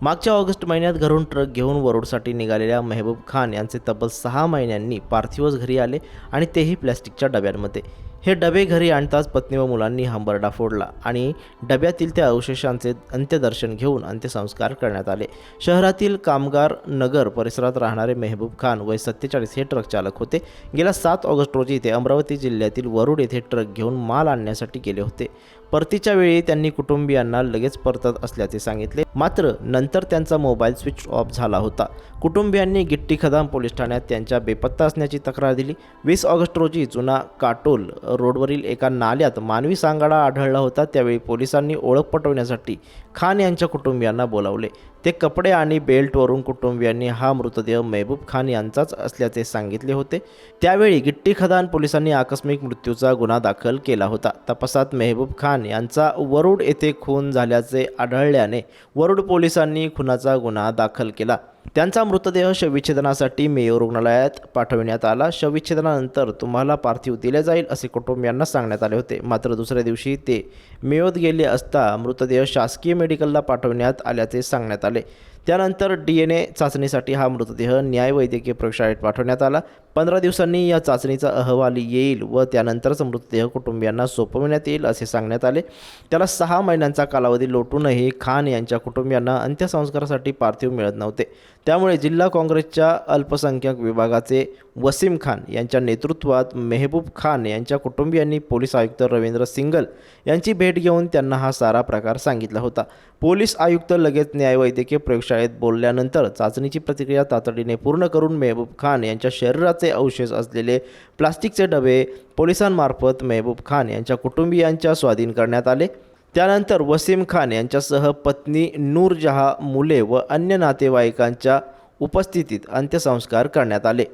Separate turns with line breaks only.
मागच्या ऑगस्ट महिन्यात घरून ट्रक घेऊन वरोडसाठी निघालेल्या मेहबूब खान यांचे तब्बल 6 महिन्यांनी पार्थिवच घरी आले आणि तेही प्लॅस्टिकच्या डब्यांमध्ये। हे डबे घरी आणताच पत्नी व मुलांनी हंबरडा फोडला आणि डब्यातील त्या अवशेषांचे अंत्यदर्शन घेऊन अंत्यसंस्कार करण्यात आले। शहरातील कामगार नगर परिसरात राहणारे मेहबूब खान वय 47 हे ट्रक चालक होते। गेल्या 7 ऑगस्ट रोजी ते अमरावती जिल्ह्यातील वरुड येथे ट्रक घेऊन माल आणण्यासाठी गेले होते। परतीच्या वेळी त्यांनी कुटुंबियांना लगेच परतत असल्याचे सांगितले, मात्र नंतर त्यांचा मोबाईल स्विच ऑफ झाला होता। कुटुंबियांनी गिट्टी खदान पोलीस ठाण्यात त्यांच्या बेपत्ता असण्याची तक्रार दिली। 20 ऑगस्ट रोजी जुना काटोल रोडवरील एका नाल्यात मानवी सांगाडा आढळला होता। त्यावेळी पोलिसांनी ओळख पटवण्यासाठी खान यांच्या कुटुंबियांना बोलावले। ते कपडे आणि बेल्टवरून कुटुंबियांनी हा मृतदेह मेहबूब खान यांचाच असल्याचे सांगितले होते। त्यावेळी गिट्टी खदान पोलिसांनी आकस्मिक मृत्यूचा गुन्हा दाखल केला होता। तपासात मेहबूब खान यांचा वरुड येथे खून झाल्याचे आढळल्याने वरुड पोलिसांनी खुनाचा गुन्हा दाखल केला। त्यांचा मृतदेह शवविच्छेदनासाठी मेयो रुग्णालयात पाठविण्यात आला। शवविच्छेदनानंतर तुम्हाला पार्थिव दिले जाईल असे कुटुंबियांना सांगण्यात आले होते, मात्र दुसऱ्या दिवशी ते मेयोत गेले असता मृतदेह शासकीय मेडिकलला पाठवण्यात आल्याचे सांगण्यात आले। त्यानंतर DNA चाचणीसाठी हा मृतदेह न्याय वैद्यकीय प्रयोगशाळेत पाठवण्यात आला। 15 दिवसांनी या चाचणीचा अहवाल येईल व त्यानंतरच मृतदेह कुटुंबियांना सोपविण्यात येईल असे सांगण्यात आले। त्याला 6 महिन्यांचा कालावधी लोटूनही खान यांच्या कुटुंबियांना अंत्यसंस्कारासाठी पार्थिव मिळत नव्हते। त्यामुळे जिल्हा काँग्रेसच्या अल्पसंख्याक विभागाचे वसीम खान यांच्या नेतृत्वात मेहबूब खान यांच्या कुटुंबियांनी पोलीस आयुक्त रवींद्र सिंगल यांची भेट घेऊन त्यांना हा सारा प्रकार सांगितला होता। पोलीस आयुक्त लगेच न्यायवैद्यकीय प्रयोगशाळेत बोलल्यानंतर चाचणीची प्रक्रिया तातडीने पूर्ण करून मेहबूब खान यांच्या शरीराचे अवशेष असलेले प्लास्टिकचे डबे पोलिसांमार्फत मेहबूब खान यांच्या कुटुंबियांच्या स्वाधीन करण्यात आले। त्यानंतर वसीम खान यांच्यासह पत्नी नूरजहाँ, मुले व अन्य नातेवाईकांच्या उपस्थितीत अंत्यसंस्कार करण्यात आले।